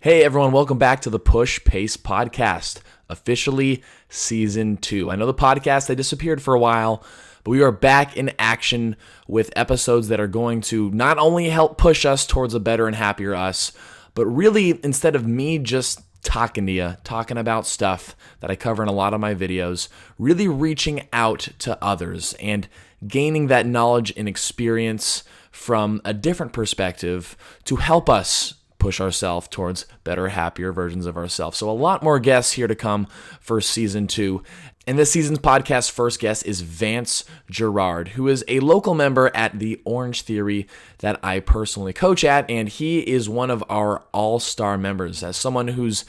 Hey everyone, welcome back to the Push Pace Podcast, officially Season 2. I know the podcast, they disappeared for a while, but we are back in action with episodes that are going to not only help push us towards a better and happier us, but really, instead of me just talking to you, talking about stuff that I cover in a lot of my videos, really reaching out to others and gaining that knowledge and experience from a different perspective to help us push ourselves towards better, happier versions of ourselves. So a lot more guests here to come for Season 2. And this season's podcast first guest is Vance Gerard, who is a local member at the Orangetheory that I personally coach at, and he is one of our all-star members. As someone who's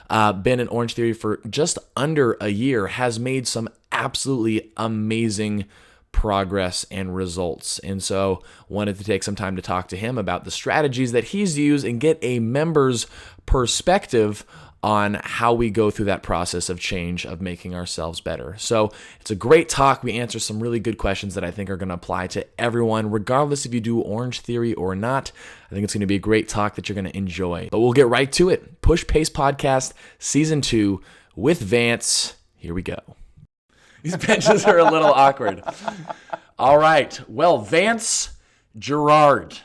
been in Orangetheory for just under a year, has made some absolutely amazing progress and results. And so wanted to take some time to talk to him about the strategies that he's used and get a member's perspective on how we go through that process of change, of making ourselves better. So it's a great talk. We answer some really good questions that I think are going to apply to everyone, regardless if you do Orangetheory or not. I think it's going to be a great talk that you're going to enjoy. But we'll get right to it. Push Pace Podcast, Season 2 with Vance. Here we go. These benches are a little awkward. All right. Well, Vance Gerard.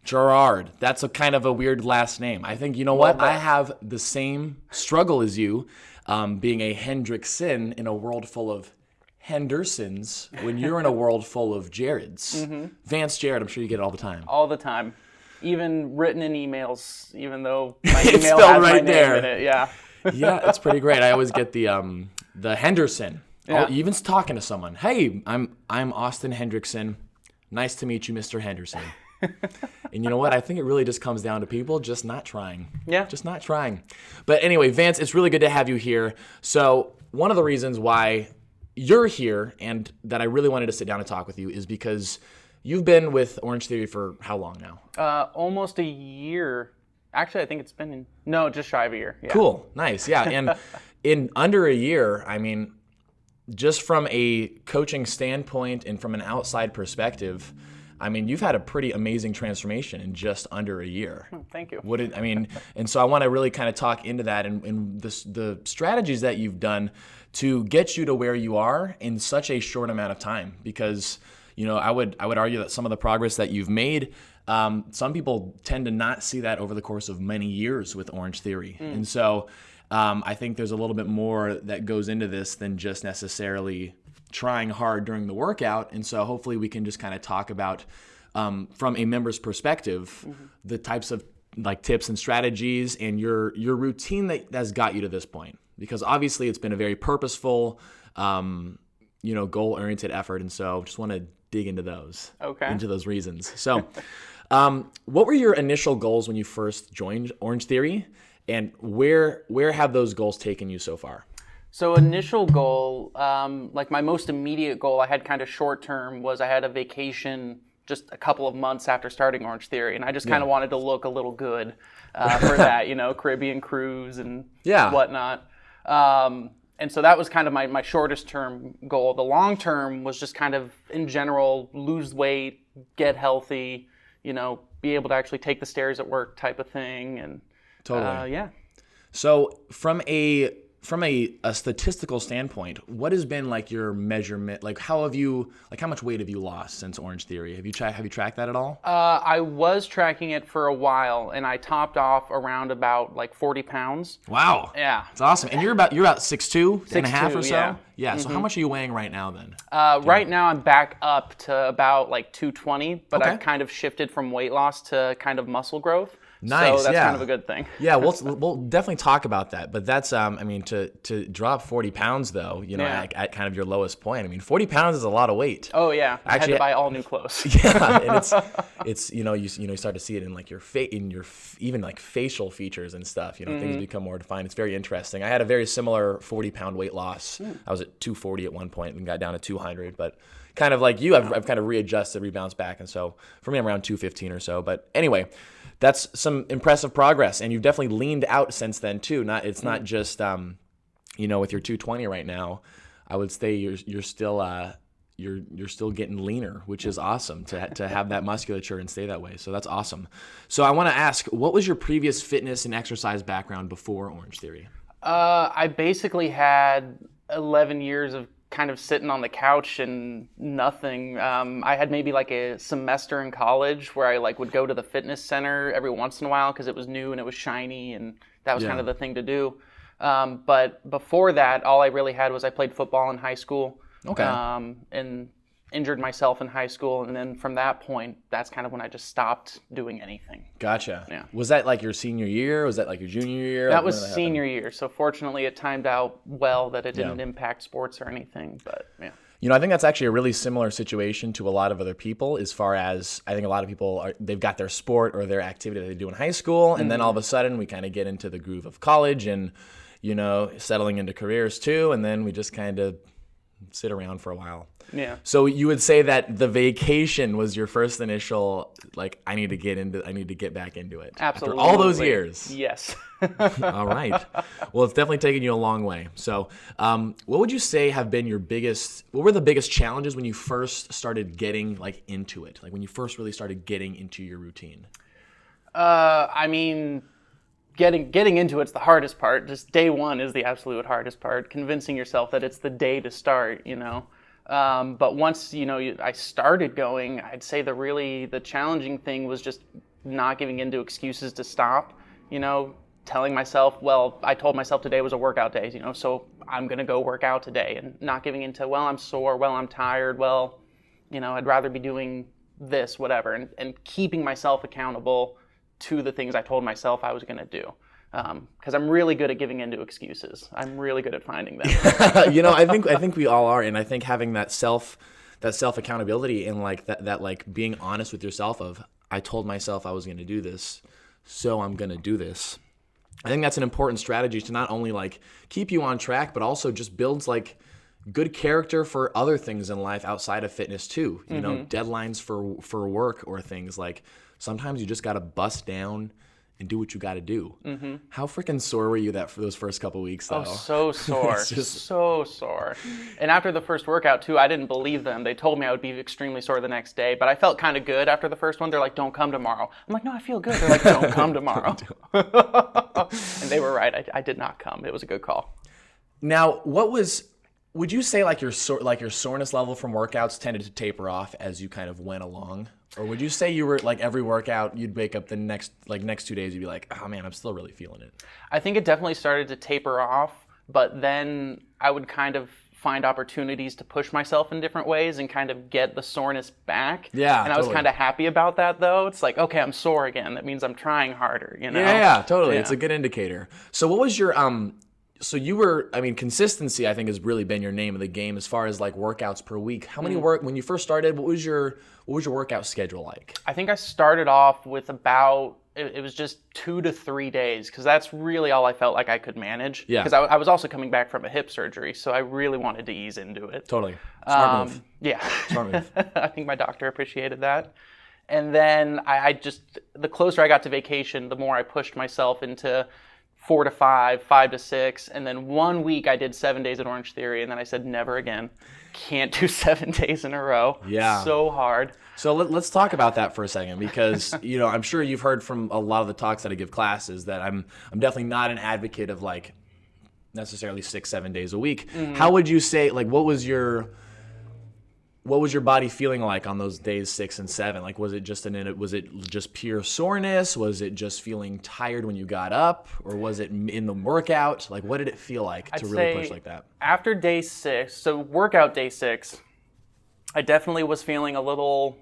Gerard. That's a kind of a weird last name. I think, you know what? I have the same struggle as you, being a Hendrickson in a world full of Hendersons when you're in a world full of Jareds. Mm-hmm. Vance Jared, I'm sure you get it all the time. All the time. Even written in emails, even though my it's email still has right my there. name in it. Yeah. Yeah, it's pretty great. I always get the Henderson. Yeah. Even talking to someone. Hey, I'm Austin Hendrickson. Nice to meet you, Mr. Henderson. And you know what? I think it really just comes down to people just not trying. Yeah. Just not trying. But anyway, Vance, it's really good to have you here. So one of the reasons why you're here and that I really wanted to sit down and talk with you is because you've been with Orangetheory for how long now? Almost a year. Actually, I think it's been, just shy of a year. Yeah. Cool. Nice. Yeah. And in under a year, I mean, just from a coaching standpoint and from an outside perspective, I mean, you've had a pretty amazing transformation in just under a year. Thank you. And so I want to really kind of talk into that and the strategies that you've done to get you to where you are in such a short amount of time. Because, I would argue that some of the progress that you've made, some people tend to not see that over the course of many years with Orangetheory. And so I think there's a little bit more that goes into this than just necessarily trying hard during the workout. And so hopefully we can just kind of talk about, from a member's perspective, the types of like tips and strategies and your routine that has got you to this point. Because obviously it's been a very purposeful, goal-oriented effort. And so just want to dig into those, into those reasons. So what were your initial goals when you first joined Orangetheory? And where have those goals taken you so far? So initial goal, like my most immediate goal, I had kind of short term, was I had a vacation just a couple of months after starting Orangetheory, and I just kind of wanted to look a little good for that, Caribbean cruise and whatnot. And so that was kind of my shortest term goal. The long term was just kind of, in general, lose weight, get healthy, be able to actually take the stairs at work type of thing. And totally. So from a statistical standpoint, what has been like your measurement? Like how much weight have you lost since Orangetheory? Have you tracked that at all? I was tracking it for a while, and I topped off around about like 40 pounds. Wow. Yeah. It's awesome. And you're about 6'2", and a half or so? Yeah. Yeah. So how much are you weighing right now then? Right now I'm back up to about like 220, but I've kind of shifted from weight loss to kind of muscle growth. Nice. So that's kind of a good thing. Yeah, we'll definitely talk about that. But that's to drop 40 pounds though, at kind of your lowest point. 40 pounds is a lot of weight. Oh yeah, I had to buy all new clothes. Yeah, and it's you start to see it in like your even like facial features and stuff. Things become more defined. It's very interesting. I had a very similar 40-pound weight loss. I was at 240 at one point and got down to 200, but kind of like you, I've kind of readjusted, rebounced back, and so for me I'm around 215 or so. But anyway, that's some impressive progress, and you've definitely leaned out since then too. It's not just with your 220 right now. I would say you're still you're still getting leaner, which is awesome to have that musculature and stay that way. So that's awesome. So I want to ask, what was your previous fitness and exercise background before Orangetheory? I basically had 11 years of kind of sitting on the couch and nothing. I had maybe like a semester in college where I like would go to the fitness center every once in a while because it was new and it was shiny and that was kind of the thing to do. But before that, all I really had was I played football in high school. Okay. And injured myself in high school. And then from that point, that's kind of when I just stopped doing anything. Gotcha. Yeah. Was that like your senior year? Was that like your junior year? That was senior year. So fortunately, it timed out well that it didn't impact sports or anything. But yeah. You know, I think that's actually a really similar situation to a lot of other people as far as I think a lot of people they've got their sport or their activity that they do in high school. And then all of a sudden we kind of get into the groove of college and, you know, settling into careers too. And then we just kind of sit around for a while. Yeah. So you would say that the vacation was your first initial, like, I need to get back into it. Absolutely. After all those years. Yes. All right. Well, it's definitely taken you a long way. So what would you say have been what were the biggest challenges when you first started getting like into it? Like when you first really started getting into your routine? I mean, getting into it's the hardest part. Just day one is the absolute hardest part. Convincing yourself that it's the day to start, you know. But once, you know, I started going, I'd say the challenging thing was just not giving into excuses to stop, you know, telling myself, well, I told myself today was a workout day, you know, so I'm going to go work out today, and not giving into, well, I'm sore, well, I'm tired, well, you know, I'd rather be doing this, whatever, and keeping myself accountable to the things I told myself I was going to do. Because I'm really good at giving into excuses. I'm really good at finding them. You know, I think we all are, and I think having that self accountability and like that like being honest with yourself of, I told myself I was going to do this, so I'm going to do this. I think that's an important strategy to not only like keep you on track, but also just builds like good character for other things in life outside of fitness too. You know, deadlines for work or things like sometimes you just got to bust down and do what you got to do. How freaking sore were you for those first couple weeks though? Oh, so sore, so sore. And after the first workout too, I didn't believe them. They told me I would be extremely sore the next day, but I felt kind of good after the first one. They're like, don't come tomorrow. I'm like, no, I feel good. They're like, don't come tomorrow. And they were right. I did not come. It was a good call. Now, would you say like your soreness level from workouts tended to taper off as you kind of went along? Or would you say you were like every workout you'd wake up the next 2 days you'd be like, oh man, I'm still really feeling it? I think it definitely started to taper off, but then I would kind of find opportunities to push myself in different ways and kind of get the soreness back. Yeah, and I was kind of happy about that though. It's like, okay, I'm sore again. That means I'm trying harder, you know? Yeah, totally. Yeah. It's a good indicator. So what was your so you were, I mean, consistency I think has really been your name of the game as far as like workouts per week. How many when you first started, what was your workout schedule like? I think I started off with about, it was just 2 to 3 days because that's really all I felt like I could manage. Yeah. Because I was also coming back from a hip surgery, so I really wanted to ease into it. Totally. Smart move. Yeah. Smart move. I think my doctor appreciated that. And then I just, the closer I got to vacation, the more I pushed myself into 4 to 5, 5 to 6, and then 1 week I did 7 days at Orangetheory, and then I said never again. Can't do 7 days in a row. Yeah. So hard. So let's talk about that for a second because, you know, I'm sure you've heard from a lot of the talks that I give classes that I'm definitely not an advocate of like necessarily 6-7 days a week. How would you say, like, what was your body feeling like on those days 6 and 7? Like, was it just pure soreness? Was it just feeling tired when you got up, or was it in the workout? Like, what did it feel like to really push like that? After day 6, so workout day 6, I definitely was feeling a little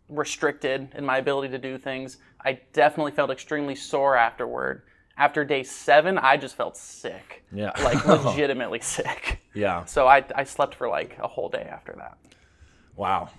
restricted in my ability to do things. I definitely felt extremely sore afterward. After day 7, I just felt sick. Yeah. Like legitimately sick. Yeah. So I slept for like a whole day after that. Wow.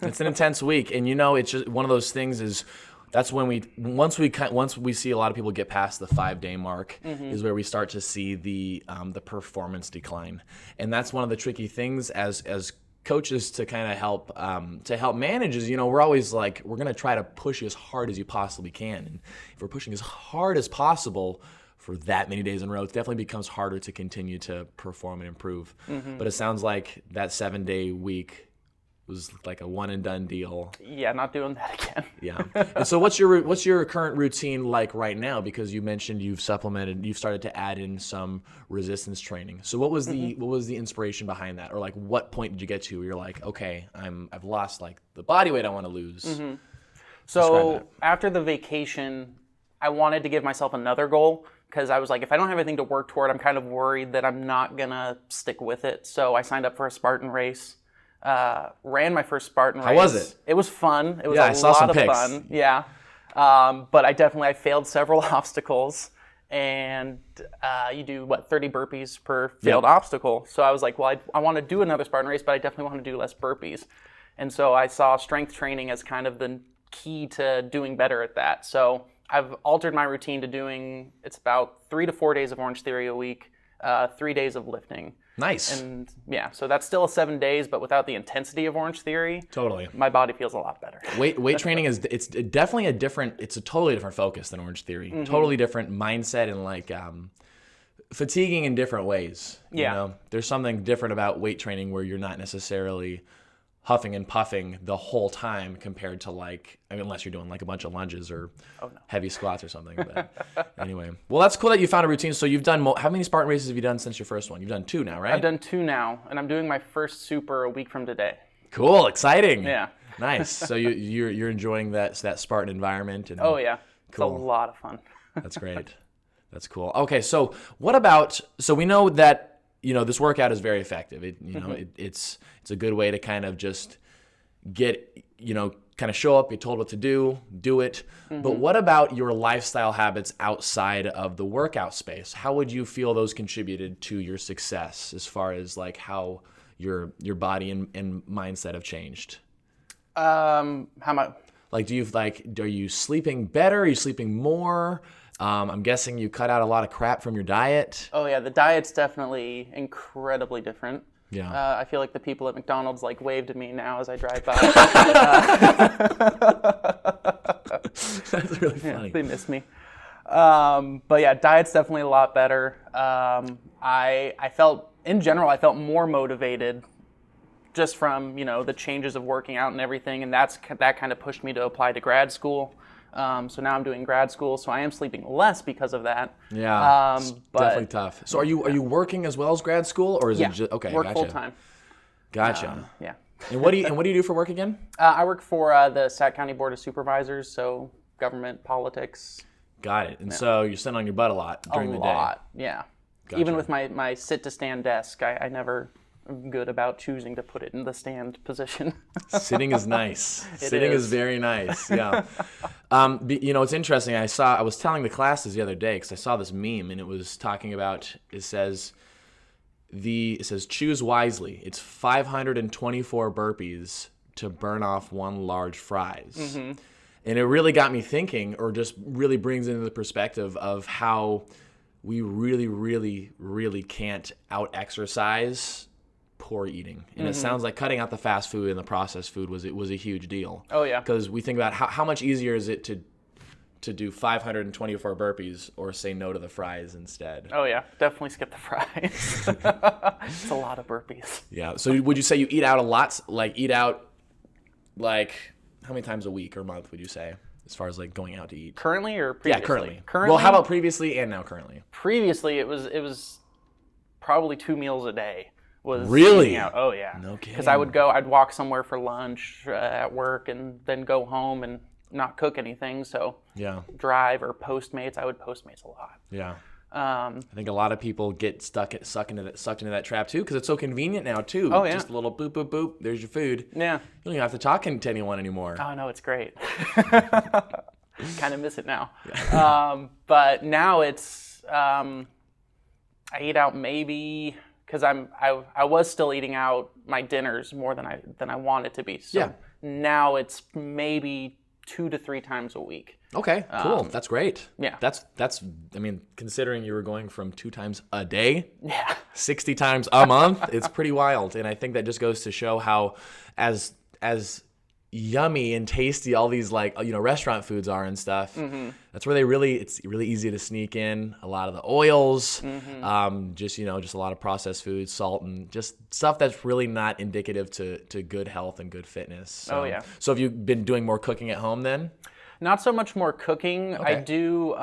It's an intense week. And you know, it's just one of those things is that's when once we see a lot of people get past the 5-day mark is where we start to see the performance decline. And that's one of the tricky things as coaches to kind of help manage is, you know, we're always like, we're going to try to push as hard as you possibly can. And if we're pushing as hard as possible for that many days in a row, it definitely becomes harder to continue to perform and improve. But it sounds like that 7-day week was like a one and done deal. Yeah, not doing that again. Yeah. And so what's your current routine like right now? Because you mentioned you've started to add in some resistance training. So what was the inspiration behind that? Or like what point did you get to where you're like, okay, I've lost like the body weight I want to lose. So after the vacation, I wanted to give myself another goal because I was like, if I don't have anything to work toward, I'm kind of worried that I'm not going to stick with it. So I signed up for a Spartan race, ran my first Spartan race. How was it? It was fun. It was I saw lot some of pics. fun. Yeah. But I failed several obstacles. And you do, 30 burpees per failed obstacle. So I was like, well, I want to do another Spartan race, but I definitely want to do less burpees. And so I saw strength training as kind of the key to doing better at that. So I've altered my routine to it's about 3 to 4 days of Orangetheory a week, 3 days of lifting. Nice. And yeah, so that's still 7 days, but without the intensity of Orangetheory. Totally. My body feels a lot better. Weight training it's definitely it's a totally different focus than Orangetheory. Totally different mindset and like fatiguing in different ways. You know? There's something different about weight training where you're not necessarily huffing and puffing the whole time compared to unless you're doing like a bunch of lunges or heavy squats or something. But anyway, well, that's cool that you found a routine. So you've done, how many Spartan races have you done since your first one? You've done 2 now, right? I've done 2 now, and I'm doing my first super a week from today. Cool, exciting. Yeah. Nice. So you're enjoying that Spartan environment. And oh yeah, cool. It's a lot of fun. That's great. That's cool. Okay, so what about, so we know that, this workout is very effective. It's a good way to kind of just get, kind of show up, you're told what to do it. But what about your lifestyle habits outside of the workout space? How would you feel those contributed to your success as far as like how your body and mindset have changed? How much? Like, are you sleeping better? Are you sleeping more? I'm guessing you cut out a lot of crap from your diet. Oh yeah, the diet's definitely incredibly different. Yeah. I feel like the people at McDonald's waved at me now as I drive by. That's really funny. They miss me. But yeah, diet's definitely a lot better. I felt more motivated just from, the changes of working out and everything. And that kind of pushed me to apply to grad school. So now I'm doing grad school, so I am sleeping less because of that. Yeah, but definitely tough. So are you working as well as grad school, or is it just okay? Work gotcha. full time. Gotcha. Yeah. And what do you do for work again? I work for the Sac County Board of Supervisors, so government, politics. Got it. And so you're sitting on your butt a lot during the day. A lot, yeah. Gotcha. Even with my sit to stand desk, I never am good about choosing to put it in the stand position. Sitting is nice. Sitting is very nice. Yeah. It's interesting. I was telling the classes the other day because I saw this meme and it was talking about. It says choose wisely. It's 524 burpees to burn off 1 large fries. And it really got me thinking, or just really brings into the perspective of how we really, really, really can't out-exercise poor eating. And it sounds like cutting out the fast food and the processed food was a huge deal. Oh, yeah. Because we think about how much easier is it to do 524 burpees or say no to the fries instead. Oh, yeah. Definitely skip the fries. It's a lot of burpees. Yeah. So would you say you eat out a lot? How many times a week or month would you say, as far as going out to eat? Currently or previously? Yeah, currently. Well, how about previously and now currently? Previously, it was probably 2 meals a day. Was really? Eating out. Oh yeah. No kidding. Because I'd walk somewhere for lunch at work and then go home and not cook anything. So yeah, drive or Postmates. I would Postmates a lot. Yeah. I think a lot of people get sucked into that trap too, because it's so convenient now too. Oh yeah. Just a little boop boop boop. There's your food. Yeah. You don't even have to talk to anyone anymore. Oh no, it's great. Kind of miss it now. Yeah. But now it's I eat out maybe. Because I was still eating out my dinners more than I want it to be. So now it's maybe 2 to 3 times a week. Okay, cool. That's great. Yeah. That's considering you were going from 2 times a day, 60 times a month, it's pretty wild. And I think that just goes to show how as yummy and tasty all these like, restaurant foods are and stuff. That's where it's really easy to sneak in a lot of the oils, just a lot of processed foods, salt, and just stuff that's really not indicative to good health and good fitness. So, So have you been doing more cooking at home then? Not so much more cooking. Okay. I do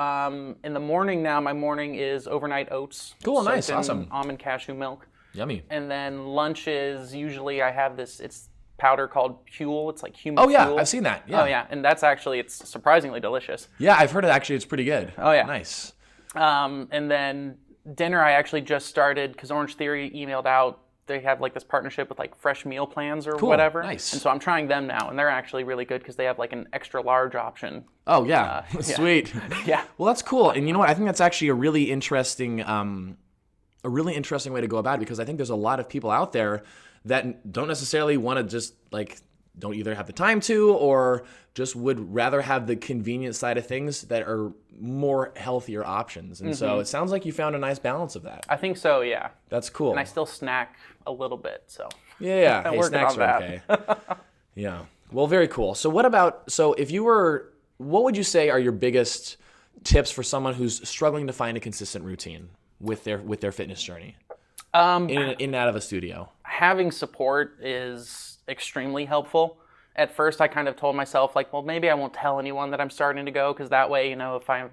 in the morning now. My morning is overnight oats. Cool, nice, soaked in awesome. Almond cashew milk. Yummy. And then lunches, usually I have this, it's powder called Huel. It's like human Oh yeah, fuel. I've seen that. Yeah. Oh yeah, and that's actually, it's surprisingly delicious. Yeah, I've heard it's pretty good. Oh yeah. Nice. And then dinner I actually just started because Orangetheory emailed out. They have like this partnership with like fresh meal plans or whatever. Nice. And so I'm trying them now, and they're actually really good because they have like an extra large option. Oh yeah, sweet. Yeah. Well, that's cool. And you know what? I think that's actually a really interesting way to go about it, because I think there's a lot of people out there that don't necessarily want to just like don't either have the time to, or just would rather have the convenient side of things that are more healthier options. And so it sounds like you found a nice balance of that. I think so, yeah. That's cool. And I still snack a little bit, so. Yeah. I'm Hey, working snacks on are that. okay. Yeah. Well, very cool. So what would you say are your biggest tips for someone who's struggling to find a consistent routine with their fitness journey in and out of a studio? Having support is extremely helpful. At first, I kind of told myself, like, well, maybe I won't tell anyone that I'm starting to go, because that way, if I,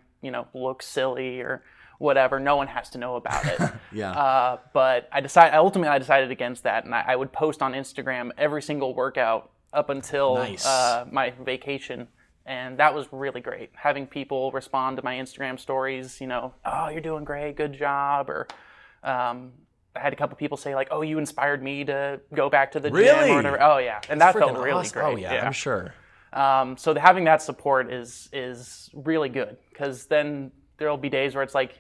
look silly or whatever, no one has to know about it. Yeah. But I decided against that, and I would post on Instagram every single workout up until my vacation. And that was really great. Having people respond to my Instagram stories, oh, you're doing great, good job. Or I had a couple people say like, oh, you inspired me to go back to the gym or whatever. Oh yeah, and that felt really awesome. great. Oh yeah, I'm sure. So having that support is really good, because then there'll be days where it's like,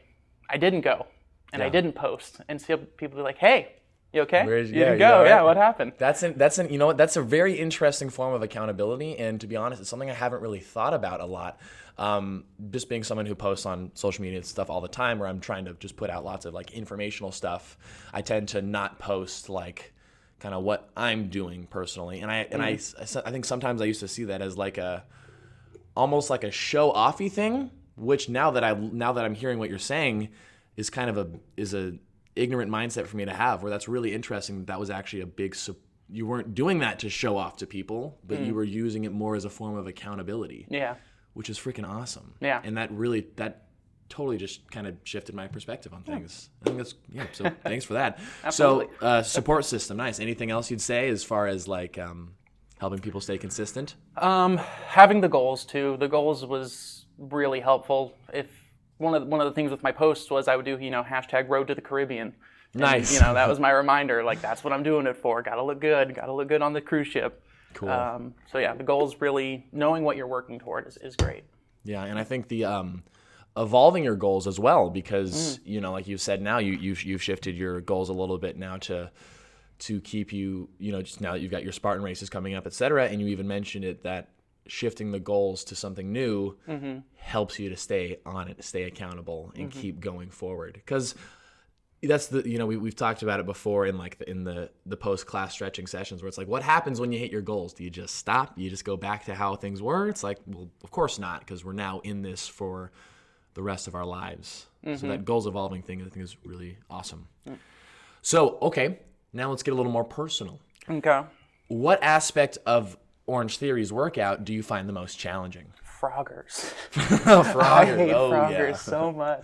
I didn't go and I didn't post, and so people be like, hey, you okay? You didn't go? Right? Yeah, what happened? That's a very interesting form of accountability, and to be honest, it's something I haven't really thought about a lot. Just being someone who posts on social media and stuff all the time, where I'm trying to just put out lots of like informational stuff, I tend to not post like kind of what I'm doing personally, and I think sometimes I used to see that as like almost like a show offy thing, which now that I'm hearing what you're saying is kind of a ignorant mindset for me to have, where that's really interesting. That was actually a big you weren't doing that to show off to people, but you were using it more as a form of accountability. Yeah. Which is freaking awesome. Yeah. And that totally just kind of shifted my perspective on things. I think so thanks for that. Absolutely. So support system, nice. Anything else you'd say as far as like helping people stay consistent? Having the goals too. The goals was really helpful. If one of the things with my posts was I would do, hashtag Road to the Caribbean. And, nice. That was my reminder. Like, that's what I'm doing it for. Got to look good. Got to look good on the cruise ship. Cool. So yeah, the goals, really knowing what you're working toward is great. Yeah, and I think the evolving your goals as well, because like you said, now you've shifted your goals a little bit now to keep you, just now that you've got your Spartan races coming up, etc. And you even mentioned it that shifting the goals to something new helps you to stay on it, stay accountable, and keep going forward. Because that's we've talked about it before in the post-class stretching sessions, where it's like, what happens when you hit your goals? Do you just stop? You just go back to how things were? It's like, well, of course not, because we're now in this for the rest of our lives. So that goals evolving thing, I think, is really awesome. So, okay, now let's get a little more personal. Okay. What aspect of Orangetheory's workout do you find the most challenging? Froggers. Froggers. I hate froggers so much.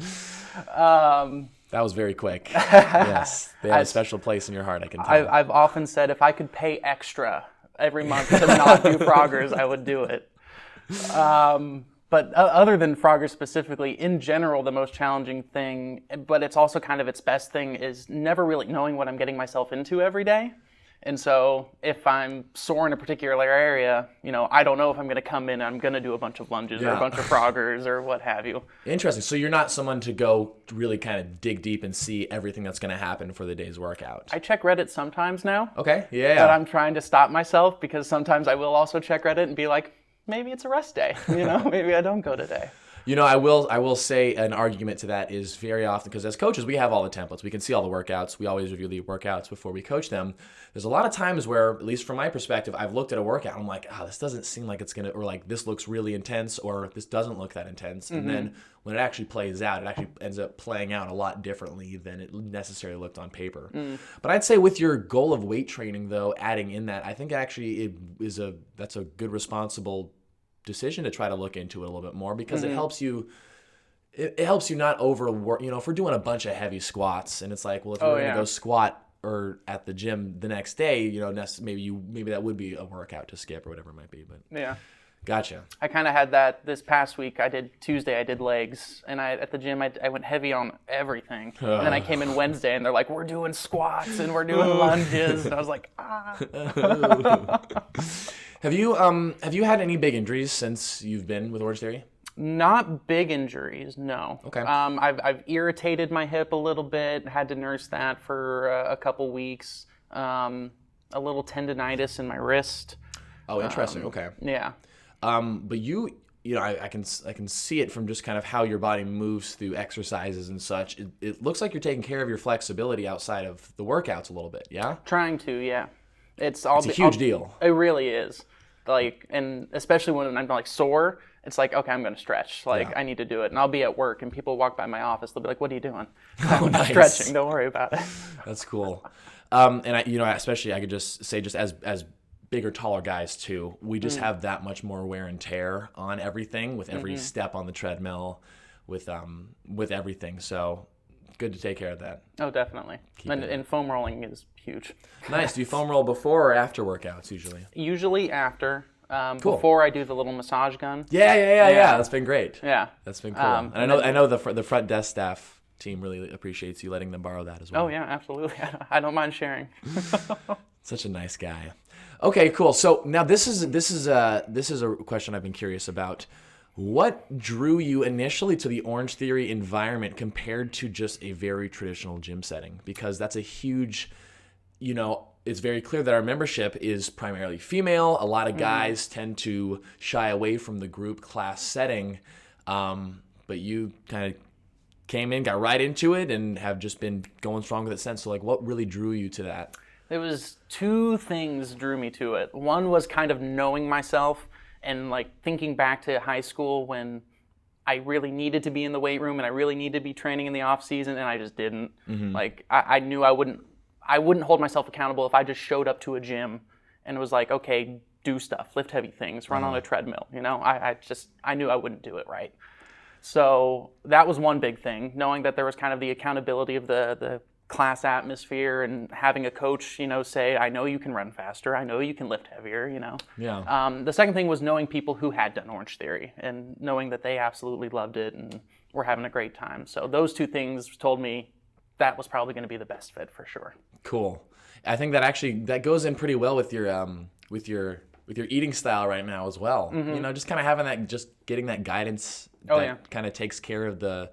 That was very quick. Yes, they have a special place in your heart, I can tell. I've often said if I could pay extra every month to not do froggers, I would do it. But other than froggers specifically, in general, the most challenging thing, but it's also kind of its best thing, is never really knowing what I'm getting myself into every day. And so if I'm sore in a particular area, I don't know if I'm going to come in and I'm going to do a bunch of lunges or a bunch of froggers or what have you. Interesting. So you're not someone to go really kind of dig deep and see everything that's going to happen for the day's workout. I check Reddit sometimes now. Okay. Yeah. But I'm trying to stop myself, because sometimes I will also check Reddit and be like, maybe it's a rest day. Maybe I don't go today. I will say an argument to that is very often, because as coaches, we have all the templates. We can see all the workouts. We always review the workouts before we coach them. There's a lot of times where, at least from my perspective, I've looked at a workout and I'm like, this doesn't seem like it's going to, or like this looks really intense, or this doesn't look that intense. And then when it actually plays out, it actually ends up playing out a lot differently than it necessarily looked on paper. But I'd say with your goal of weight training, though, adding in that, I think actually that's a good, responsible decision to try to look into it a little bit more, because it helps you not overwork. If we're doing a bunch of heavy squats and it's like, well, if you're going to go squat or at the gym the next day, maybe that would be a workout to skip or whatever it might be. But yeah, gotcha. I kind of had that this past week. Tuesday I did legs, and at the gym I went heavy on everything. And then I came in Wednesday and they're like, we're doing squats and we're doing lunges, and I was like, Have you had any big injuries since you've been with Orangetheory? Not big injuries, no. Okay. I've irritated my hip a little bit, had to nurse that for a couple weeks. A little tendonitis in my wrist. Oh, interesting. Okay. Yeah. But I can see it from just kind of how your body moves through exercises and such. It looks like you're taking care of your flexibility outside of the workouts a little bit. Yeah. Trying to, yeah. It's a huge deal. It really is. And especially when I'm like sore, it's like, okay, I'm going to stretch. I need to do it. And I'll be at work and people walk by my office. They'll be like, what are you doing? I'm stretching. Don't worry about it. That's cool. And especially I could just say, just as bigger, taller guys too, we just have that much more wear and tear on everything with every step on the treadmill, with everything. So good to take care of that. Oh, definitely. And foam rolling is huge. Nice. Do you foam roll before or after workouts usually? Usually after. Cool. Before I do the little massage gun. Yeah. That's been great. Yeah. That's been cool. And I know the front desk staff team really appreciates you letting them borrow that as well. Oh yeah, absolutely. I don't mind sharing. Such a nice guy. Okay, cool. So now this is a question I've been curious about. What drew you initially to the Orangetheory environment compared to just a very traditional gym setting? Because that's a huge, it's very clear that our membership is primarily female. A lot of guys tend to shy away from the group class setting. But you kind of came in, got right into it, and have just been going strong with it since. So what really drew you to that? There was two things drew me to it. One was kind of knowing myself and thinking back to high school when I really needed to be in the weight room and I really needed to be training in the off season, and I just didn't. I knew I wouldn't hold myself accountable if I just showed up to a gym and it was like, okay, do stuff, lift heavy things, run on a treadmill. I knew I wouldn't do it right. So that was one big thing, knowing that there was kind of the accountability of the class atmosphere and having a coach, say, I know you can run faster, I know you can lift heavier, Yeah. The second thing was knowing people who had done Orangetheory and knowing that they absolutely loved it and were having a great time. So those two things told me that was probably going to be the best fit for sure. Cool. I think that goes in pretty well with your eating style right now as well. Just kind of having that, just getting that guidance that kind of takes care of the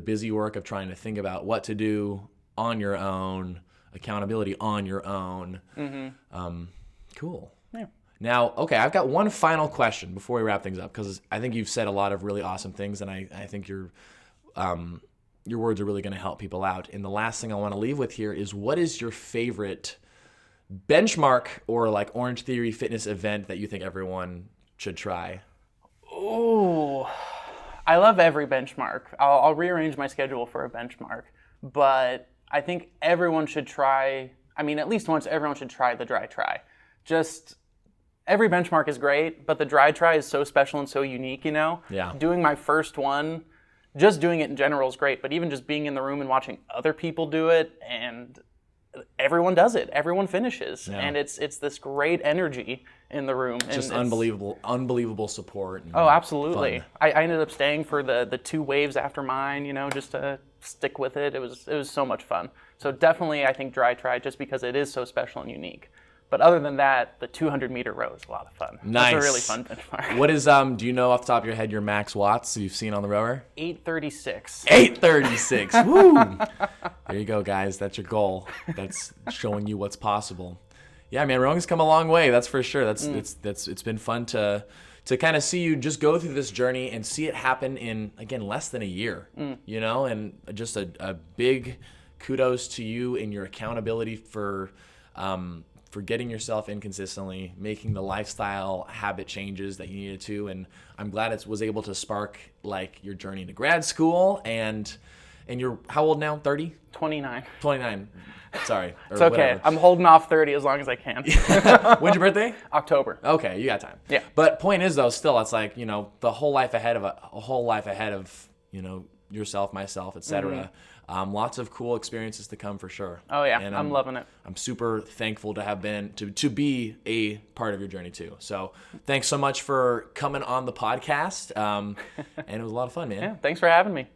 busy work of trying to think about what to do on your own, accountability on your own. Cool. Yeah. Now, okay, I've got one final question before we wrap things up, because I think you've said a lot of really awesome things, and I think your words are really going to help people out. And the last thing I want to leave with here is, what is your favorite benchmark or Orangetheory fitness event that you think everyone should try? Oh, I love every benchmark. I'll rearrange my schedule for a benchmark, but I think everyone should try, at least once everyone should try the dry try. Just, every benchmark is great, but the dry try is so special and so unique, Yeah. Doing my first one, just doing it in general is great, but even just being in the room and watching other people do it, and everyone does it, everyone finishes, and it's this great energy in the room. Just unbelievable support. Oh, absolutely. I ended up staying for the 2 waves after mine, just to stick with it. It was so much fun. So definitely I think dry try, just because it is so special and unique. But other than that, the 200-meter row is a lot of fun. Nice. It's a really fun benchmark. What is, do you know off the top of your head your max watts you've seen on the rower? 836. 836. Woo! There you go, guys. That's your goal. That's showing you what's possible. Yeah, man, rowing's come a long way. That's for sure. It's been fun to to kind of see you just go through this journey and see it happen in, again, less than a year, you know, and just a big kudos to you and your accountability for getting yourself in consistently, making the lifestyle habit changes that you needed to. And I'm glad it was able to spark like your journey into grad school. And you're how old now? 30? 29. 29. Sorry. It's okay. Whatever. I'm holding off 30 as long as I can. When's your birthday? October. Okay, you got time. Yeah. But point is though, still, it's like, you know, the whole life ahead of you know, yourself, myself, etc. Lots of cool experiences to come for sure. Oh yeah, and I'm loving it. I'm super thankful to have been to be a part of your journey too. So thanks so much for coming on the podcast. And it was a lot of fun, man. Yeah, thanks for having me.